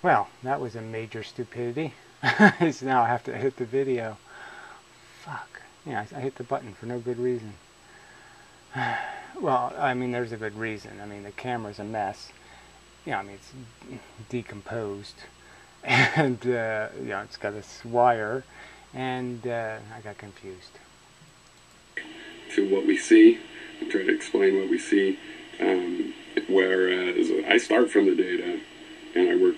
Well, that was a major stupidity. So now I have to hit the video. Fuck. Yeah, I hit the button for no good reason. Well, I mean, there's a good reason. I mean, the camera's a mess. I mean, it's decomposed. And, it's got this wire. And I got confused. To what we see, and try to explain what we see. Whereas I start from the data, and I work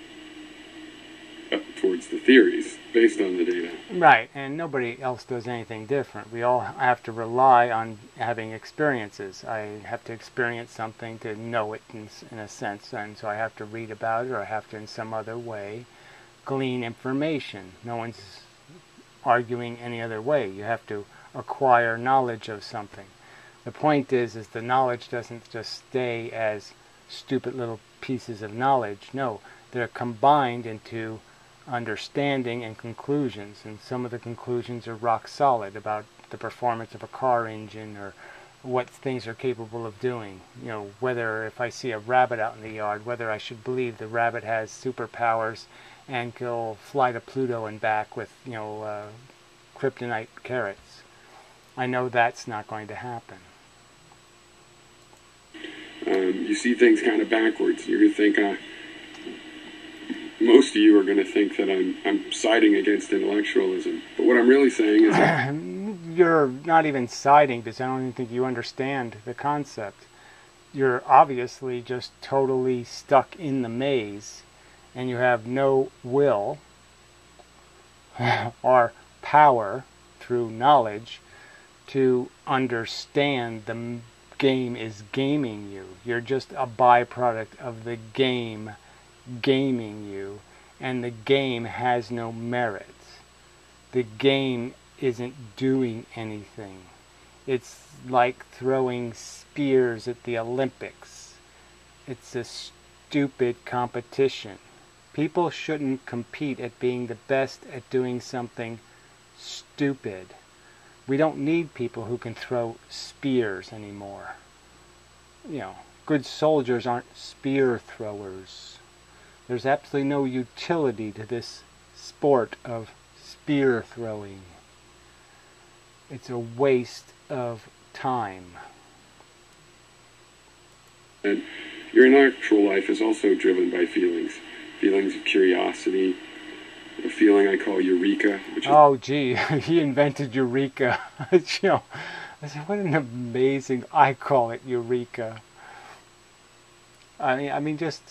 up towards the theories based on the data. Right, and nobody else does anything different. We all have to rely on having experiences. I have to experience something to know it in a sense, and so I have to read about it, or I have to in some other way glean information. No one's arguing any other way. You have to acquire knowledge of something. The point is the knowledge doesn't just stay as stupid little pieces of knowledge. No, they're combined into understanding and conclusions, and some of the conclusions are rock solid about the performance of a car engine or what things are capable of doing. Whether if I see a rabbit out in the yard, whether I should believe the rabbit has superpowers and can fly to Pluto and back with, kryptonite carrots. I know that's not going to happen. You see things kind of backwards. You're going to think, most of you are going to think that I'm siding against intellectualism. But what I'm really saying is that you're not even siding, because I don't even think you understand the concept. You're obviously just totally stuck in the maze, and you have no will or power through knowledge to understand the game is gaming you. You're just a byproduct of the game gaming you, and the game has no merit. The game isn't doing anything. It's like throwing spears at the Olympics. It's a stupid competition. People shouldn't compete at being the best at doing something stupid. We don't need people who can throw spears anymore. Good soldiers aren't spear throwers. There's absolutely no utility to this sport of spear throwing. It's a waste of time. And your intellectual life is also driven by feelings. Feelings of curiosity, a feeling I call eureka. Oh, gee, he invented eureka. I said, what an amazing, I call it eureka. I mean, just,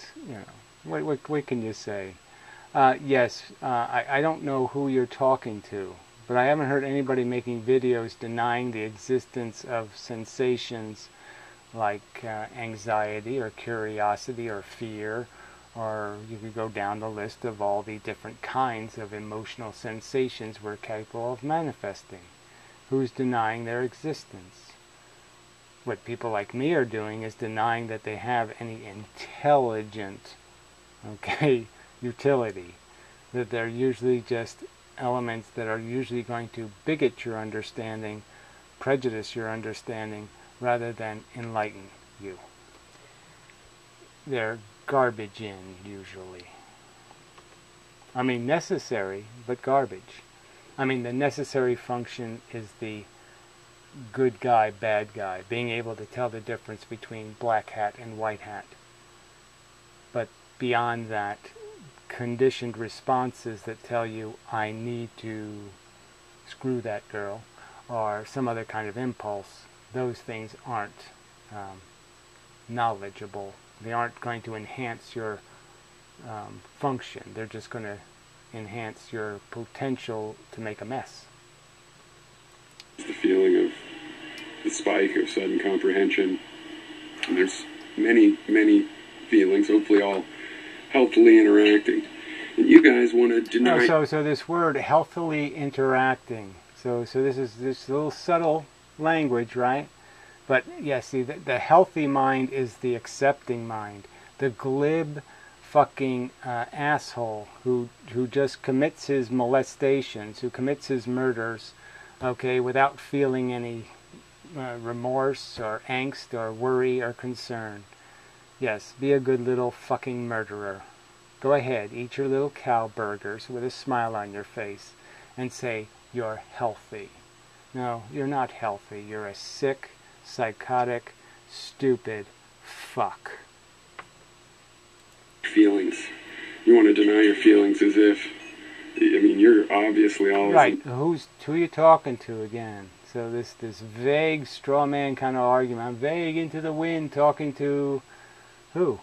what can you say? Yes, I don't know who you're talking to, but I haven't heard anybody making videos denying the existence of sensations like anxiety or curiosity or fear, or you could go down the list of all the different kinds of emotional sensations we're capable of manifesting. Who's denying their existence? What people like me are doing is denying that they have any intelligent, utility. That they're usually just elements that are usually going to bigot your understanding, prejudice your understanding, rather than enlighten you. They're garbage in, usually. I mean, necessary, but garbage. I mean, the necessary function is the good guy, bad guy, being able to tell the difference between black hat and white hat. But beyond that, conditioned responses that tell you, I need to screw that girl, or some other kind of impulse, those things aren't knowledgeable. They aren't going to enhance your function. They're just going to enhance your potential to make a mess. The feeling of the spike of sudden comprehension. And there's many, many feelings, hopefully all healthily interacting. And you guys want to deny... So this word, healthily interacting. So this is this little subtle language, right? But yes, see, the healthy mind is the accepting mind. The glib fucking asshole who just commits his molestations, who commits his murders, without feeling any remorse or angst or worry or concern. Yes, be a good little fucking murderer. Go ahead, eat your little cow burgers with a smile on your face and say, you're healthy. No, you're not healthy. You're a sick, psychotic, stupid fuck. Feelings. You want to deny your feelings as if, I mean, you're obviously always... Right, who you talking to again? So this vague straw man kind of argument. I'm vague into the wind talking to... Who?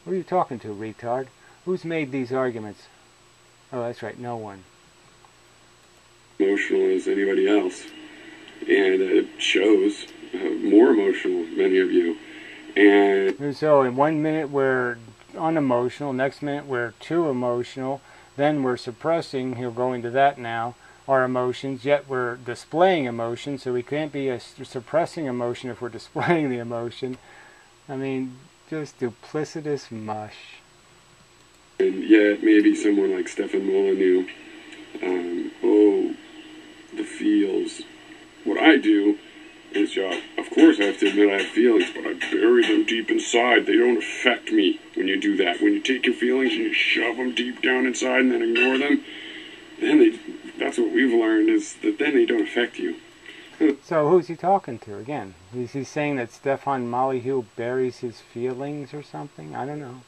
Who are you talking to, retard? Who's made these arguments? Oh, that's right, no one. Emotional as anybody else. And it shows more emotional, many of you. And so in 1 minute we're unemotional, next minute we're too emotional, then we're suppressing, he'll go into that now, our emotions, yet we're displaying emotion, so we can't be suppressing emotion if we're displaying the emotion. I mean, just duplicitous mush. And yet maybe someone like Stefan Molyneux, the feels. What I do is, of course I have to admit I have feelings, but I bury them deep inside. They don't affect me when you do that. When you take your feelings and you shove them deep down inside and then ignore them, then that's what we've learned, is that then they don't affect you. So who's he talking to again? Is he saying that Stefan Molyneux buries his feelings or something? I don't know.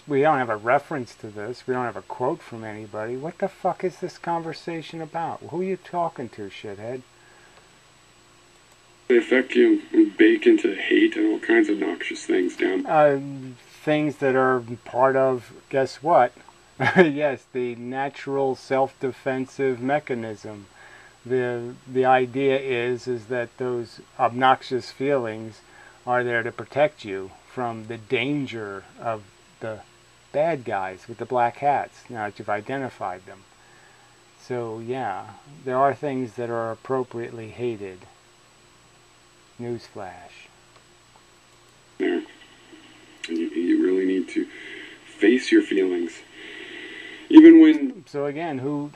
We don't have a reference to this. We don't have a quote from anybody. What the fuck is this conversation about? Who are you talking to, shithead? They affect you and bake into hate and all kinds of noxious things down. Things that are part of, guess what? Yes, the natural self-defensive mechanism. The idea is that those obnoxious feelings are there to protect you from the danger of the bad guys with the black hats, now that you've identified them. So yeah, there are things that are appropriately hated. Newsflash. There. And you really need to face your feelings. Even when... So again, who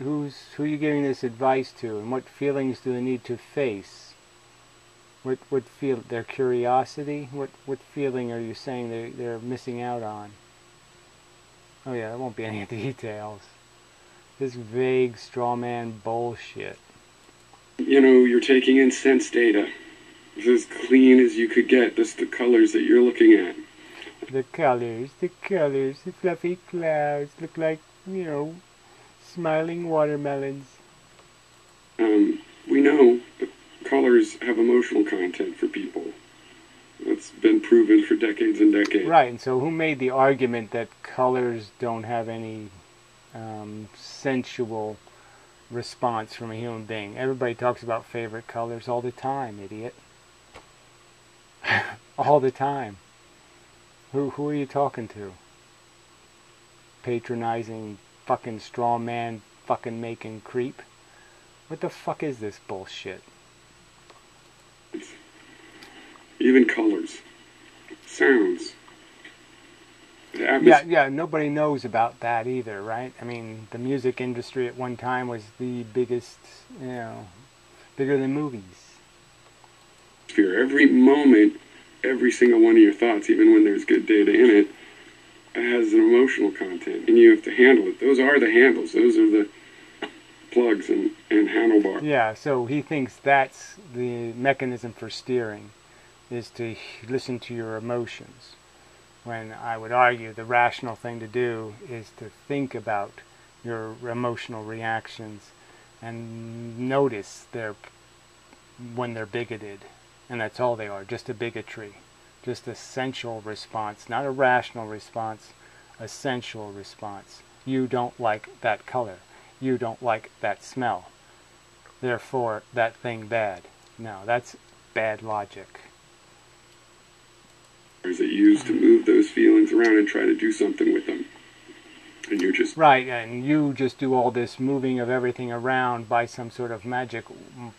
are you giving this advice to, and what feelings do they need to face? What feel, their curiosity? What feeling are you saying they're missing out on? Oh yeah, there won't be any details. This vague straw man bullshit. You know, you're taking in sense data. It's as clean as you could get. That's the colors that you're looking at. The colors, the fluffy clouds look like, you know, smiling watermelons. We know that colors have emotional content for people. That's been proven for decades and decades. Right, and so who made the argument that colors don't have any sensual response from a human being? Everybody talks about favorite colors all the time, idiot. All the time. Who are you talking to? Patronizing fucking straw man fucking making creep? What the fuck is this bullshit? Even colors. Sounds. Yeah, nobody knows about that either, right? I mean, the music industry at one time was the biggest, you know, bigger than movies. Every moment, every single one of your thoughts, even when there's good data in it, has an emotional content, and you have to handle it. Those are the handles. Those are the plugs and handlebar. Yeah, so he thinks that's the mechanism for steering, is to listen to your emotions. When I would argue the rational thing to do is to think about your emotional reactions and notice when they're bigoted. And that's all they are, just a bigotry. Just a sensual response, not a rational response, a sensual response. You don't like that color. You don't like that smell. Therefore, that thing bad. No, that's bad logic. That used to move those feelings around and try to do something with them. And you're just... Right, and you just do all this moving of everything around by some sort of magic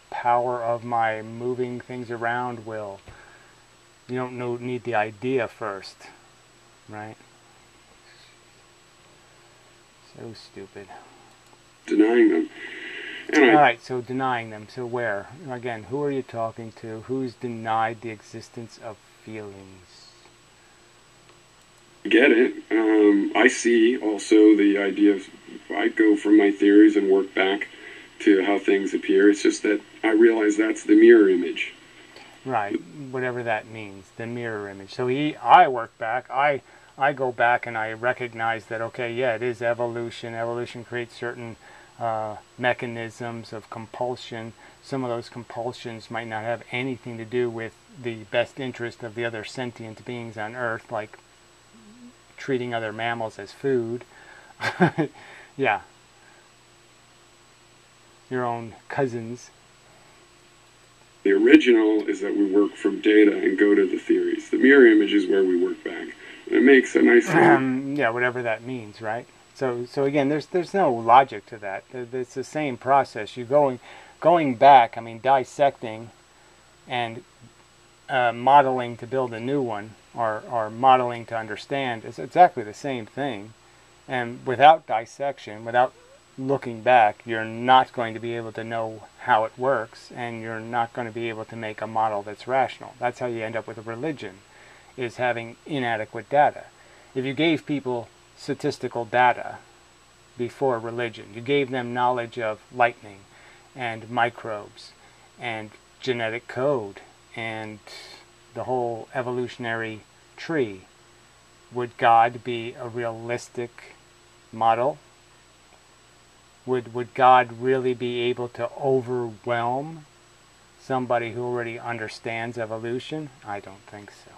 power of my moving things around will. You don't need the idea first, right? So stupid. Denying them. Alright, so denying them. So where? Again, who are you talking to? Who's denied the existence of feelings? Get it. I see also the idea of, I go from my theories and work back to how things appear. It's just that I realize that's the mirror image. Right, whatever that means, the mirror image. So I work back, I go back and I recognize that, okay, yeah, it is evolution. Evolution creates certain mechanisms of compulsion. Some of those compulsions might not have anything to do with the best interest of the other sentient beings on Earth, like treating other mammals as food. Yeah, your own cousins. The original is that we work from data and go to the theories. The mirror image is where we work back. And it makes a nice yeah, whatever that means, right? So again, there's no logic to that. It's the same process. You going back. I mean, dissecting and modeling to build a new one, or modeling to understand, is exactly the same thing. And without dissection, without looking back, you're not going to be able to know how it works, and you're not going to be able to make a model that's rational. That's how you end up with a religion, is having inadequate data. If you gave people statistical data before religion, you gave them knowledge of lightning and microbes and genetic code and the whole evolutionary tree, would God be a realistic model? Would God really be able to overwhelm somebody who already understands evolution? I don't think so.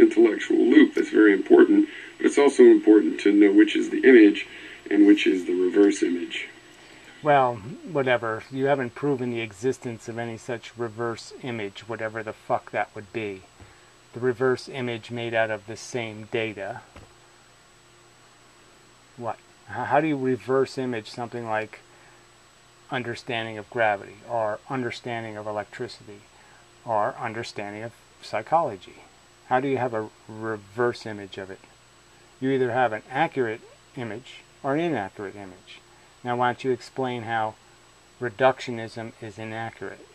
intellectual loop that's very important, but it's also important to know which is the image and which is the reverse image. Well, whatever. You haven't proven the existence of any such reverse image, whatever the fuck that would be. The reverse image made out of the same data. What? How do you reverse image something like understanding of gravity, or understanding of electricity, or understanding of psychology? How do you have a reverse image of it? You either have an accurate image or an inaccurate image. Now, why don't you explain how reductionism is inaccurate?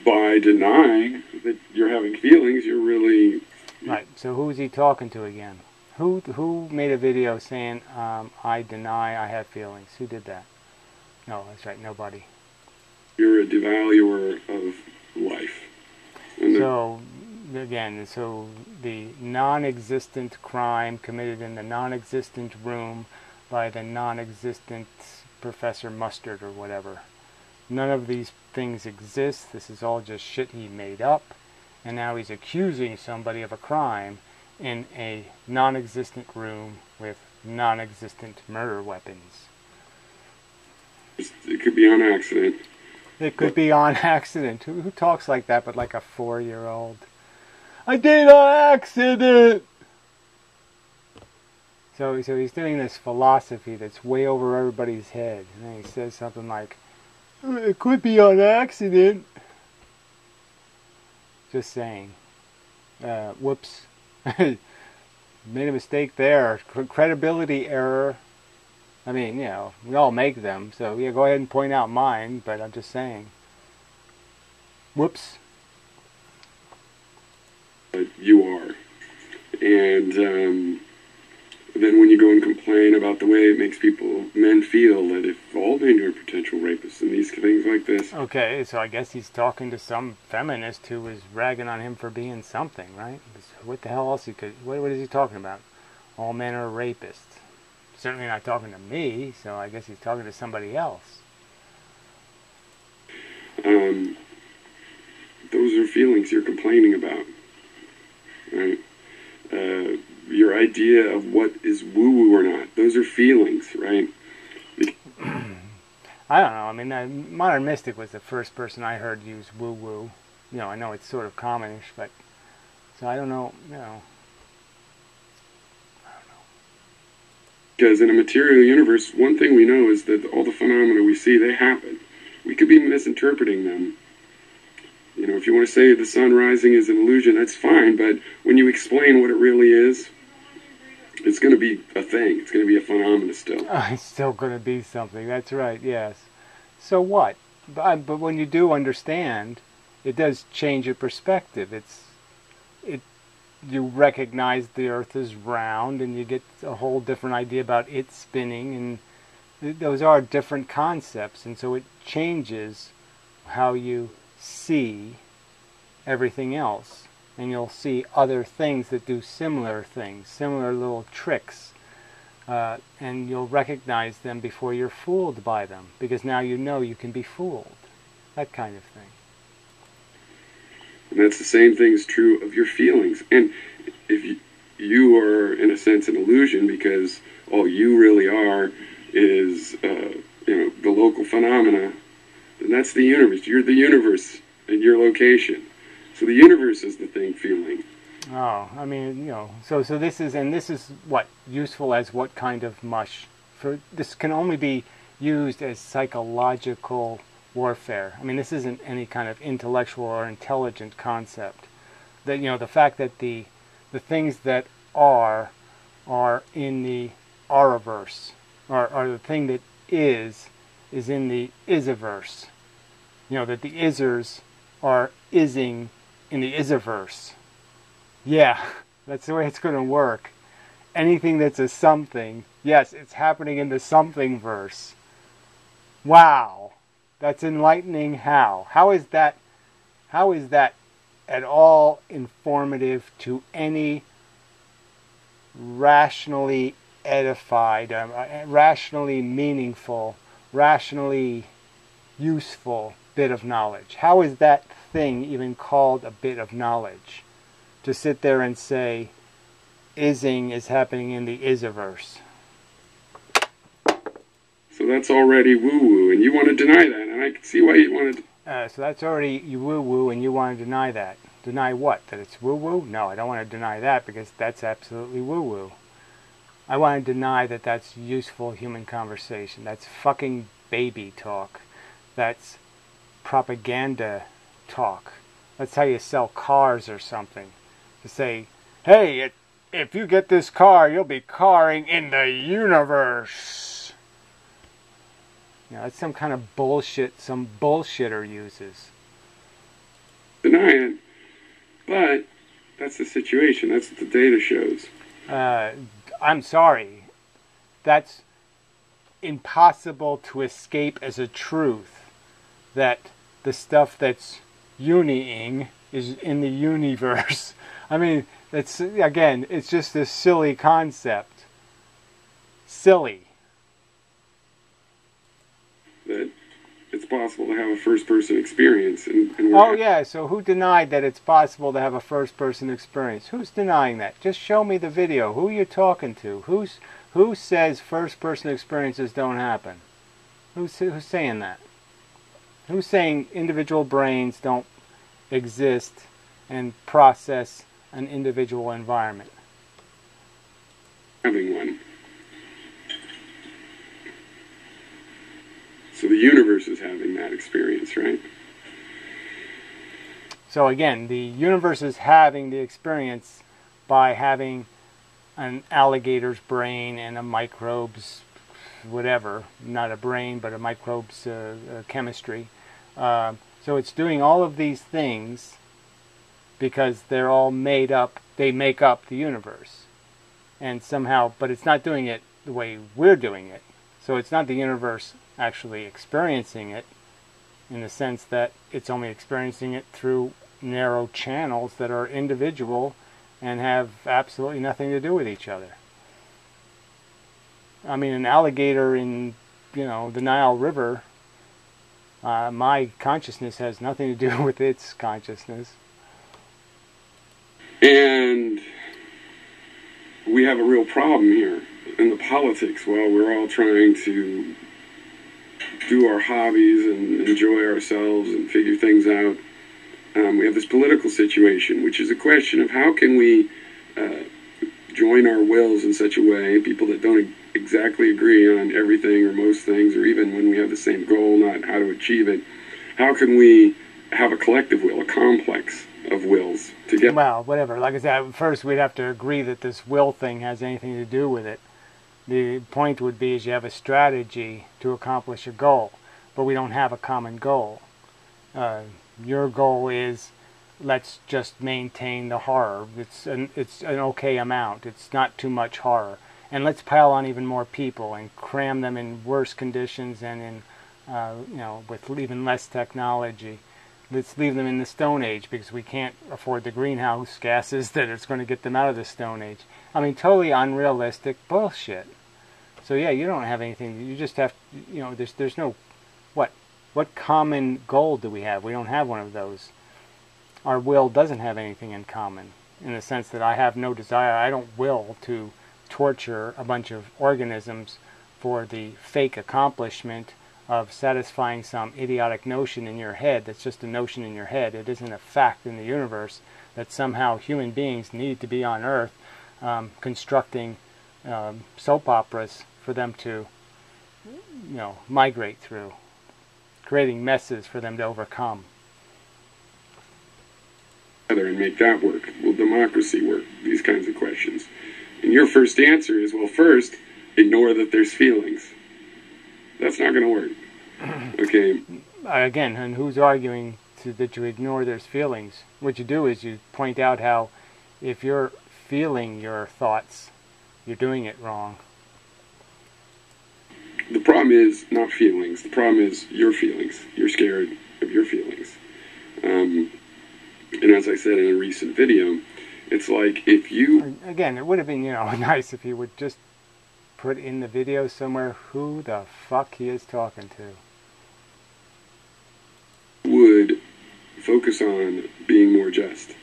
By denying that you're having feelings, you're really... Right, so who's he talking to again? Who made a video saying, I deny I have feelings? Who did that? No, that's right, nobody. You're a devaluer of life. And so, again, so the non-existent crime committed in the non-existent room by the non-existent Professor Mustard or whatever. None of these things exist. This is all just shit he made up. And now he's accusing somebody of a crime in a non-existent room with non-existent murder weapons. it could be on accident. It could be on accident. Who talks like that but like a 4-year-old? I did on accident! So he's doing this philosophy that's way over everybody's head. And then he says something like, it could be on accident. Just saying. Whoops. Made a mistake there. Credibility error. I mean, you know, we all make them. So, yeah, go ahead and point out mine. But I'm just saying. Whoops. You are. And then when you go and complain about the way it makes men feel, that if all men are potential rapists and these things like this. Okay, so I guess he's talking to some feminist who was ragging on him for being something, right? What the hell else what is he talking about? All men are rapists. Certainly not talking to me, so I guess he's talking to somebody else. Those are feelings you're complaining about, right? Your idea of what is woo-woo or not, those are feelings, right? I don't know. I mean, Modern Mystic was the first person I heard use woo-woo. You know, I know it's sort of commonish, but... So I don't know, you know... I don't know. Because in a material universe, one thing we know is that all the phenomena we see, they happen. We could be misinterpreting them. You know, if you want to say the sun rising is an illusion, that's fine, but when you explain what it really is, it's going to be a thing. It's going to be a phenomenon still. It's still going to be something. That's right, yes. So what? But when you do understand, it does change your perspective. You recognize the Earth is round, and you get a whole different idea about it spinning, and those are different concepts, and so it changes how you see everything else. And you'll see other things that do similar things, similar little tricks, and you'll recognize them before you're fooled by them, because now you know you can be fooled. That kind of thing. And that's the same thing is true of your feelings. And if you are, in a sense, an illusion, because all you really are is, the local phenomena, then that's the universe. You're the universe in your location. So the universe is the thing feeling. Oh, I mean, so this is what useful as what kind of mush? For this can only be used as psychological warfare. I mean, this isn't any kind of intellectual or intelligent concept. That the fact that the things that are in the Araverse, or the thing that is in the Isaverse. That the Isers are ising in the Isaverse. Yeah, that's the way it's going to work. Anything that's a something, yes, it's happening in the something verse. Wow. That's enlightening. How is that at all informative to any rationally edified, rationally meaningful, rationally useful bit of knowledge? How is that thing even called a bit of knowledge? To sit there and say, ising is happening in the Isaverse. So that's already woo-woo, and you want to deny that, and I can see why you want to... So that's already woo-woo, and you want to deny that. Deny what? That it's woo-woo? No, I don't want to deny that, because that's absolutely woo-woo. I want to deny that that's useful human conversation. That's fucking baby talk. That's propaganda talk. That's how you sell cars or something. To say, hey, if you get this car, you'll be carring in the universe. That's some kind of bullshit some bullshitter uses. Deny it, but that's the situation. That's what the data shows. I'm sorry. That's impossible to escape as a truth. That the stuff that's uniing is in the universe. I mean, it's just this silly concept. Silly. That it's possible to have a first-person experience. So who denied that it's possible to have a first-person experience? Who's denying that? Just show me the video. Who are you talking to? Who says first-person experiences don't happen? Who's saying that? Who's saying individual brains don't exist and process an individual environment? Having one. So the universe is having that experience, right? So again, the universe is having the experience by having an alligator's brain and a microbe's whatever, not a brain, but a microbe's chemistry. So it's doing all of these things because they're all made up, they make up the universe. And somehow, but it's not doing it the way we're doing it. So it's not the universe actually experiencing it in the sense that it's only experiencing it through narrow channels that are individual and have absolutely nothing to do with each other. I mean, an alligator in, the Nile River, my consciousness has nothing to do with its consciousness. And we have a real problem here in the politics while we're all trying to do our hobbies and enjoy ourselves and figure things out. We have this political situation, which is a question of how can we join our wills in such a way, people that don't exactly agree on everything or most things, or even when we have the same goal, not how to achieve it, how can we have a collective will, a complex of wills together. Well, whatever. Like I said, first we'd have to agree that this will thing has anything to do with it. The point would be is you have a strategy to accomplish a goal, but we don't have a common goal. Your goal is, let's just maintain the horror. It's an okay amount. It's not too much horror. And let's pile on even more people and cram them in worse conditions and in, with even less technology. Let's leave them in the Stone Age because we can't afford the greenhouse gases that it's going to get them out of the Stone Age. I mean, totally unrealistic bullshit. So yeah, you don't have anything. You just have, there's no, what common goal do we have? We don't have one of those. Our will doesn't have anything in common in the sense that I have no desire. I don't will to torture a bunch of organisms for the fake accomplishment of satisfying some idiotic notion in your head that's just a notion in your head. It isn't a fact in the universe that somehow human beings need to be on Earth constructing soap operas for them to, migrate through, creating messes for them to overcome. And make that work. Will democracy work? These kinds of questions. And your first answer is, well, first, ignore that there's feelings. That's not going to work. Okay. Again, and who's arguing that you ignore there's feelings? What you do is you point out how if you're feeling your thoughts, you're doing it wrong. The problem is not feelings. The problem is your feelings. You're scared of your feelings. And as I said in a recent video, it's like if you... Again, it would have been, nice if he would just put in the video somewhere who the fuck he is talking to. Would focus on being more just.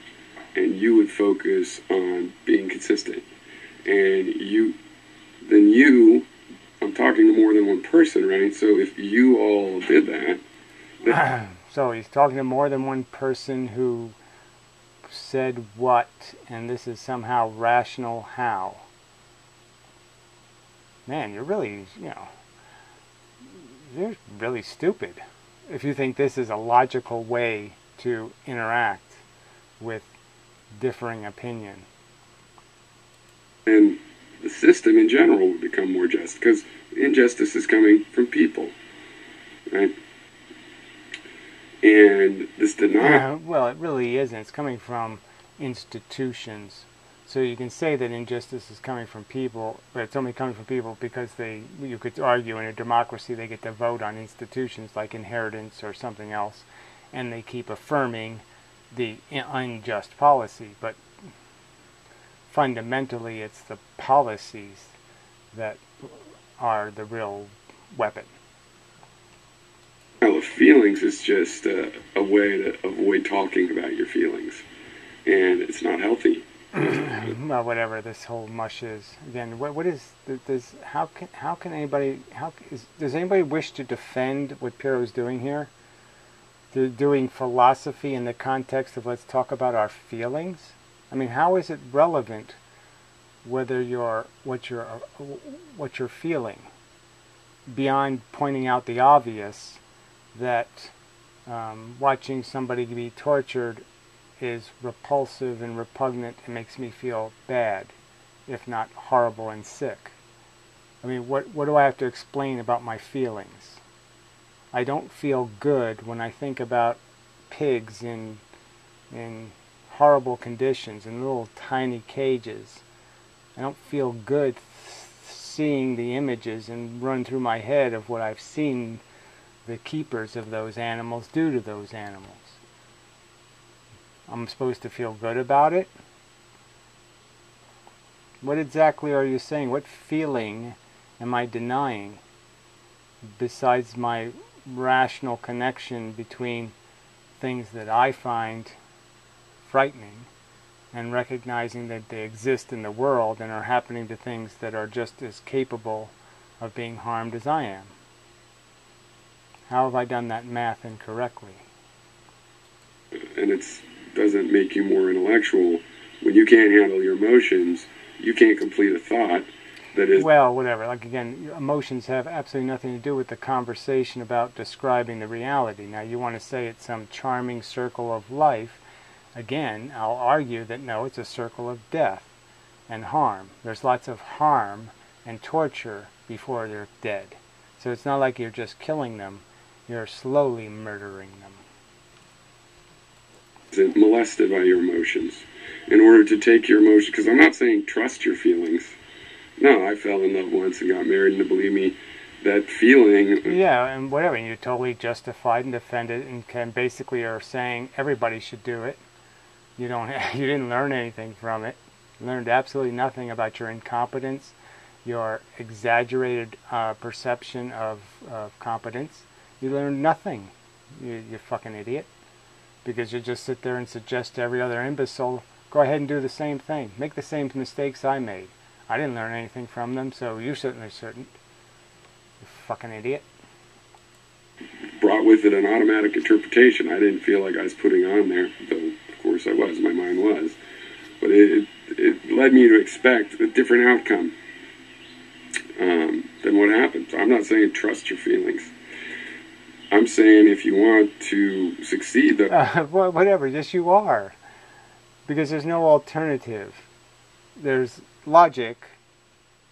And you would focus on being consistent. And I'm talking to more than one person, right? So if you all did that... So he's talking to more than one person who said what, and this is somehow rational how. Man, you're really, you're really stupid if you think this is a logical way to interact with differing opinion. And the system in general would become more just, because injustice is coming from people, right? And this denial... well, it really isn't. It's coming from institutions. So you can say that injustice is coming from people, but it's only coming from people because you could argue in a democracy they get to vote on institutions like inheritance or something else, and they keep affirming the unjust policy. But fundamentally, it's the policies that are the real weapon. Well, feelings is just a way to avoid talking about your feelings, and it's not healthy. Well, whatever this whole mush is. Again, what is this? How can anybody? Does anybody wish to defend what Piero's doing here? They're doing philosophy in the context of let's talk about our feelings. I mean, how is it relevant whether what you're feeling beyond pointing out the obvious that watching somebody be tortured is repulsive and repugnant and makes me feel bad, if not horrible and sick. I mean, what do I have to explain about my feelings? I don't feel good when I think about pigs in horrible conditions, in little tiny cages. I don't feel good seeing the images and run through my head of what I've seen the keepers of those animals do to those animals. I'm supposed to feel good about it? What exactly are you saying? What feeling am I denying besides my rational connection between things that I find frightening and recognizing that they exist in the world and are happening to things that are just as capable of being harmed as I am? How have I done that math incorrectly? And it doesn't make you more intellectual. When you can't handle your emotions, you can't complete a thought that is... Well, whatever. Like, again, emotions have absolutely nothing to do with the conversation about describing the reality. Now, you want to say it's some charming circle of life, Again, I'll argue that no, it's a circle of death and harm. There's lots of harm and torture before they're dead. So it's not like you're just killing them, you're slowly murdering them. Molested by your emotions in order to take your emotions, because I'm not saying trust your feelings. No, I fell in love once and got married, and believe me, that feeling... Yeah, and whatever, and you're totally justified and defended, and can basically are saying everybody should do it. You didn't learn anything from it. You learned absolutely nothing about your incompetence, your exaggerated perception of competence. You learned nothing, you fucking idiot. Because you just sit there and suggest to every other imbecile, go ahead and do the same thing. Make the same mistakes I made. I didn't learn anything from them, so you certainly shouldn't. You fucking idiot. Brought with it an automatic interpretation. I didn't feel like I was putting on there, though of course I was, my mind was. But it led me to expect a different outcome than what happened. So I'm not saying trust your feelings. I'm saying if you want to succeed... whatever, yes you are. Because there's no alternative. There's logic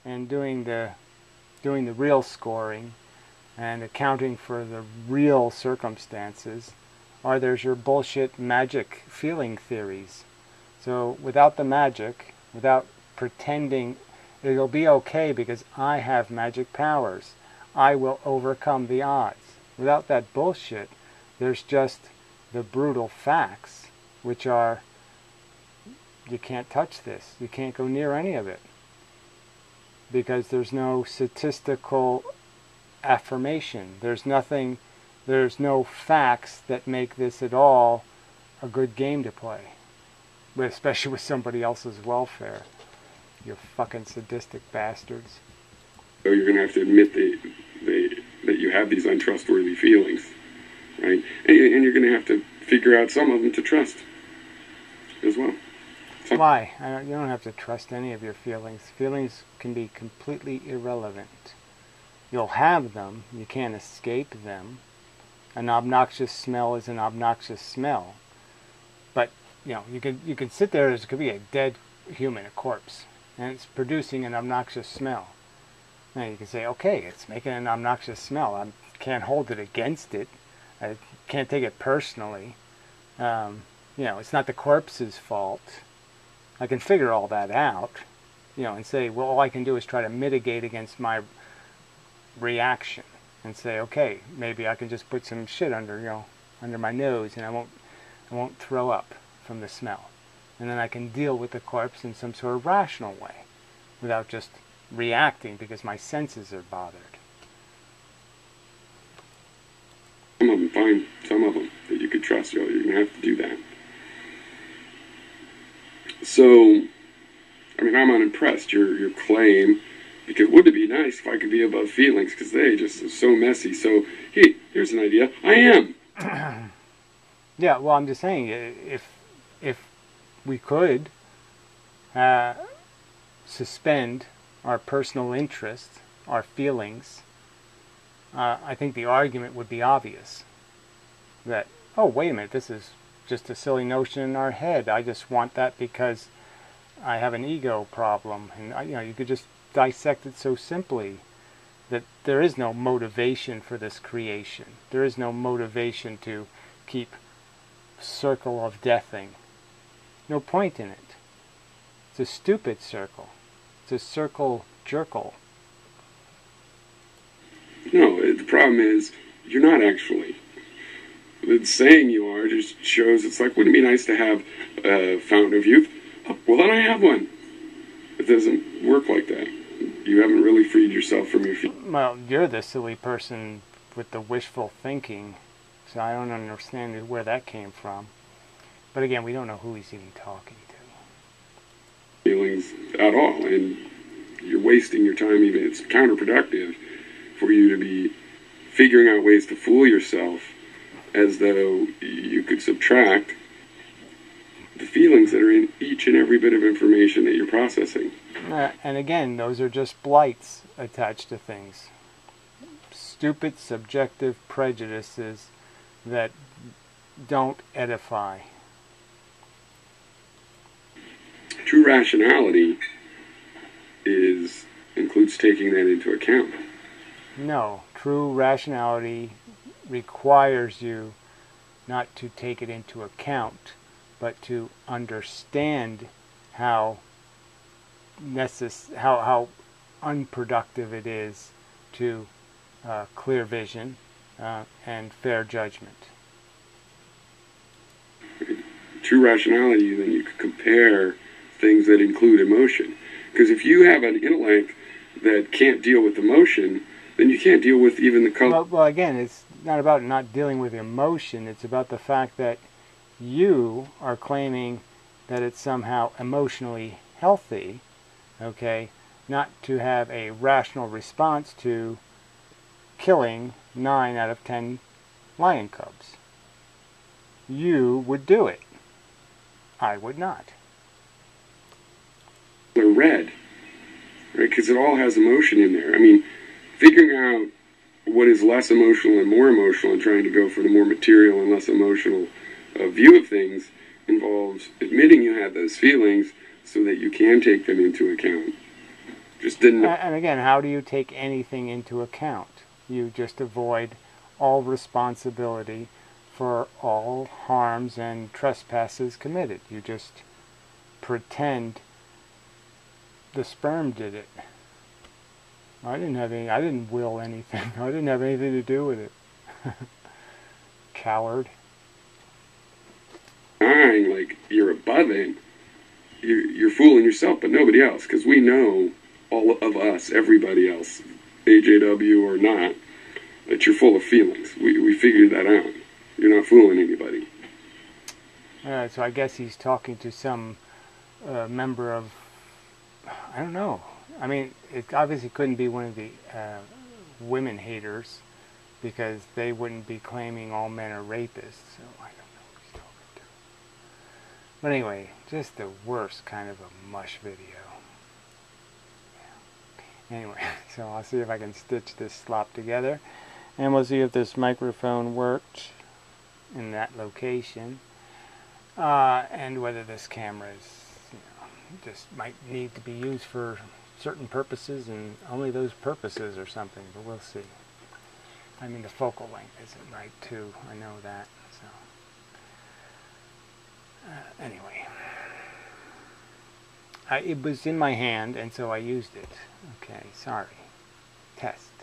and doing the real scoring and accounting for the real circumstances, or there's your bullshit magic feeling theories. So without the magic, without pretending it'll be okay because I have magic powers, I will overcome the odds. Without that bullshit, there's just the brutal facts, which are, you can't touch this. You can't go near any of it. Because there's no statistical affirmation. There's no facts that make this at all a good game to play. Especially with somebody else's welfare. You fucking sadistic bastards. So you're going to have to admit that you have these untrustworthy feelings, right? And you're going to have to figure out some of them to trust as well. Why? You don't have to trust any of your feelings. Feelings can be completely irrelevant. You'll have them. You can't escape them. An obnoxious smell is an obnoxious smell. But, you could sit there, there could be a dead human, a corpse, and it's producing an obnoxious smell. Now you can say, okay, it's making an obnoxious smell. I can't hold it against it. I can't take it personally. It's not the corpse's fault. I can figure all that out, and say, well, all I can do is try to mitigate against my reaction, and say, okay, maybe I can just put some shit under my nose, and I won't throw up from the smell, and then I can deal with the corpse in some sort of rational way, without just reacting because my senses are bothered. Some of them, find some of them that you could trust. You're going to have to do that. So, I'm unimpressed. Your claim, because wouldn't it be nice if I could be above feelings, because they just are so messy. So, hey, here's an idea. I am. Yeah, well, I'm just saying, if we could suspend our personal interest, our feelings, I think the argument would be obvious. That, oh, wait a minute, this is just a silly notion in our head. I just want that because I have an ego problem. And, you could just dissect it so simply that there is no motivation for this creation. There is no motivation to keep circle of deathing. No point in it. It's a stupid circle. It's a circle jerkle. No, the problem is you're not actually. Saying you are just shows it's like, wouldn't it be nice to have a fountain of youth? Oh, well, then I have one. It doesn't work like that. You haven't really freed yourself from your feelings. Well, you're the silly person with the wishful thinking, so I don't understand where that came from. But again, we don't know who he's even talking to. Feelings at all, and you're wasting your time. Even it's counterproductive for you to be figuring out ways to fool yourself as though you could subtract the feelings that are in each and every bit of information that you're processing. And again, those are just blights attached to things. Stupid subjective prejudices that don't edify. True rationality includes taking that into account. No, true rationality requires you not to take it into account, but to understand how how unproductive it is to clear vision and fair judgment. True rationality, then you could compare things that include emotion. Because if you have an intellect that can't deal with emotion, then you can't deal with even the color. Well, again, it's not about not dealing with emotion. It's about the fact that you are claiming that it's somehow emotionally healthy, okay, not to have a rational response to killing 9 out of 10 lion cubs. You would do it. I would not. They're red, right? Because it all has emotion in there. I mean, figuring out what is less emotional and more emotional and trying to go for the more material and less emotional view of things involves admitting you have those feelings so that you can take them into account. Just didn't. And again, how do you take anything into account? You just avoid all responsibility for all harms and trespasses committed. You just pretend the sperm did it. I didn't will anything. I didn't have anything to do with it. Coward. Like you're above it, you're fooling yourself, but nobody else, because we know, all of us, everybody else, AJW or not, that you're full of feelings. We figured that out. You're not fooling anybody. So I guess he's talking to some member of, I don't know. I mean, it obviously couldn't be one of the women haters, because they wouldn't be claiming all men are rapists. So I don't know what he's talking to. But anyway, just the worst kind of a mush video. Yeah. Anyway, so I'll see if I can stitch this slop together, and we'll see if this microphone worked in that location, and whether this camera is, just might need to be used for certain purposes and only those purposes or something, but we'll see. I mean, the focal length isn't right too, I know that, so anyway, it was in my hand and so I used it. Okay, sorry. Test.